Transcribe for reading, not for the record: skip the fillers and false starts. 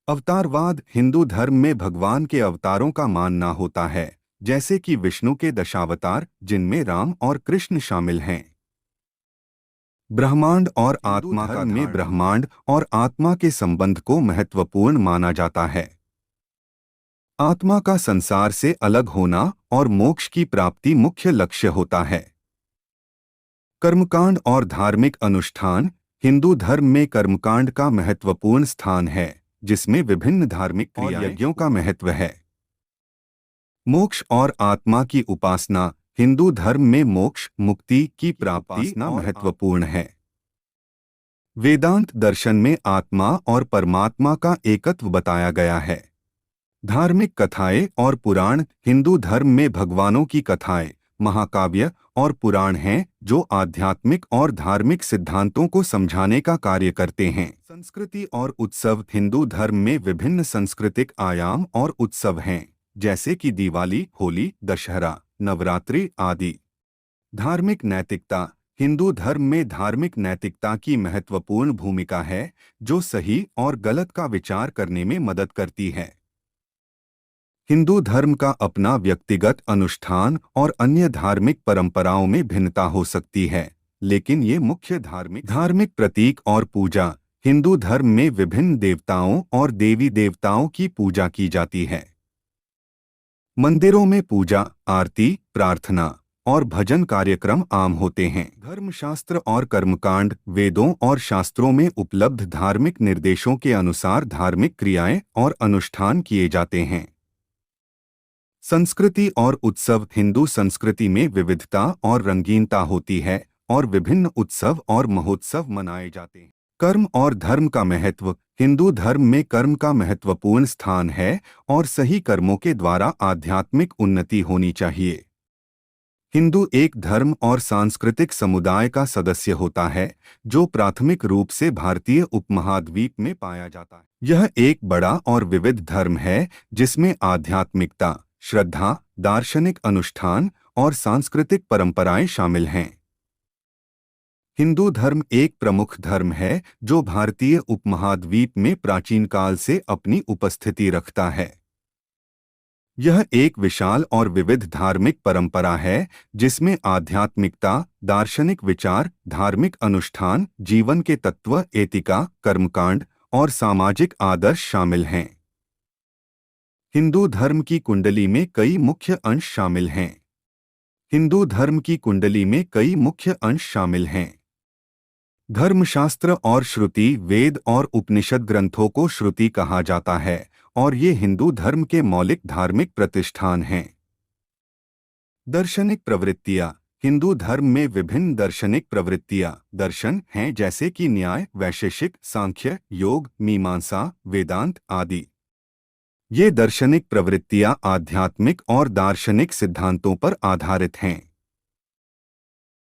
अवतारवाद हिंदू धर्म में भगवान के अवतारों का मानना होता है, जैसे कि विष्णु के दशावतार, जिनमें राम और कृष्ण शामिल हैं। ब्रह्मांड और आत्मा का में ब्रह्मांड और आत्मा के संबंध को महत्वपूर्ण माना जाता है। आत्मा का संसार से अलग होना और मोक्ष की प्राप्ति मुख्य लक्ष्य होता है। कर्मकांड और धार्मिक अनुष्ठान हिंदू धर्म में कर्मकांड का महत्वपूर्ण स्थान है, जिसमें विभिन्न धार्मिक और यज्ञों का महत्व है। मोक्ष और आत्मा की उपासना हिंदू धर्म में मोक्ष मुक्ति की प्राप्ति महत्वपूर्ण है। वेदांत दर्शन में आत्मा और परमात्मा का एकत्व बताया गया है। धार्मिक कथाएं और पुराण हिंदू धर्म में भगवानों की कथाएं, महाकाव्य और पुराण हैं जो आध्यात्मिक और धार्मिक सिद्धांतों को समझाने का कार्य करते हैं। संस्कृति और उत्सव हिंदू धर्म में विभिन्न सांस्कृतिक आयाम और उत्सव हैं, जैसे कि दिवाली, होली, दशहरा, नवरात्रि आदि। धार्मिक नैतिकता हिंदू धर्म में धार्मिक नैतिकता की महत्वपूर्ण भूमिका है, जो सही और गलत का विचार करने में मदद करती है। हिंदू धर्म का अपना व्यक्तिगत अनुष्ठान और अन्य धार्मिक परंपराओं में भिन्नता हो सकती है, लेकिन ये मुख्य धार्मिक प्रतीक और पूजा हिंदू धर्म में विभिन्न देवताओं और देवी देवताओं की पूजा की जाती है। मंदिरों में पूजा, आरती, प्रार्थना और भजन कार्यक्रम आम होते हैं। धर्मशास्त्र और कर्मकांड वेदों और शास्त्रों में उपलब्ध धार्मिक निर्देशों के अनुसार धार्मिक क्रियाएं और अनुष्ठान किए जाते हैं। संस्कृति और उत्सव हिंदू संस्कृति में विविधता और रंगीनता होती है और विभिन्न उत्सव और महोत्सव मनाए जाते हैं। कर्म और धर्म का महत्व हिंदू धर्म में कर्म का महत्वपूर्ण स्थान है और सही कर्मों के द्वारा आध्यात्मिक उन्नति होनी चाहिए। हिंदू एक धर्म और सांस्कृतिक समुदाय का सदस्य होता है जो प्राथमिक रूप से भारतीय उपमहाद्वीप में पाया जाता है। यह एक बड़ा और विविध धर्म है जिसमें आध्यात्मिकता, श्रद्धा, दार्शनिक अनुष्ठान और सांस्कृतिक परंपराएं शामिल हैं। हिंदू धर्म एक प्रमुख धर्म है जो भारतीय उपमहाद्वीप में प्राचीन काल से अपनी उपस्थिति रखता है। यह एक विशाल और विविध धार्मिक परंपरा है जिसमें आध्यात्मिकता, दार्शनिक विचार, धार्मिक अनुष्ठान, जीवन के तत्व, एतिका, कर्मकांड और सामाजिक आदर्श शामिल हैं। हिंदू धर्म की कुंडली में कई मुख्य अंश शामिल हैं। हिंदू धर्म की कुंडली में कई मुख्य अंश शामिल हैं। धर्मशास्त्र और श्रुति वेद और उपनिषद ग्रंथों को श्रुति कहा जाता है और ये हिंदू धर्म के मौलिक धार्मिक प्रतिष्ठान हैं। दार्शनिक प्रवृत्तियाँ हिंदू धर्म में विभिन्न दार्शनिक प्रवृत्तियाँ दर्शन हैं, जैसे कि न्याय, वैशेषिक, सांख्य, योग, मीमांसा, वेदांत आदि। ये दार्शनिक प्रवृत्तियाँ आध्यात्मिक और दार्शनिक सिद्धांतों पर आधारित हैं।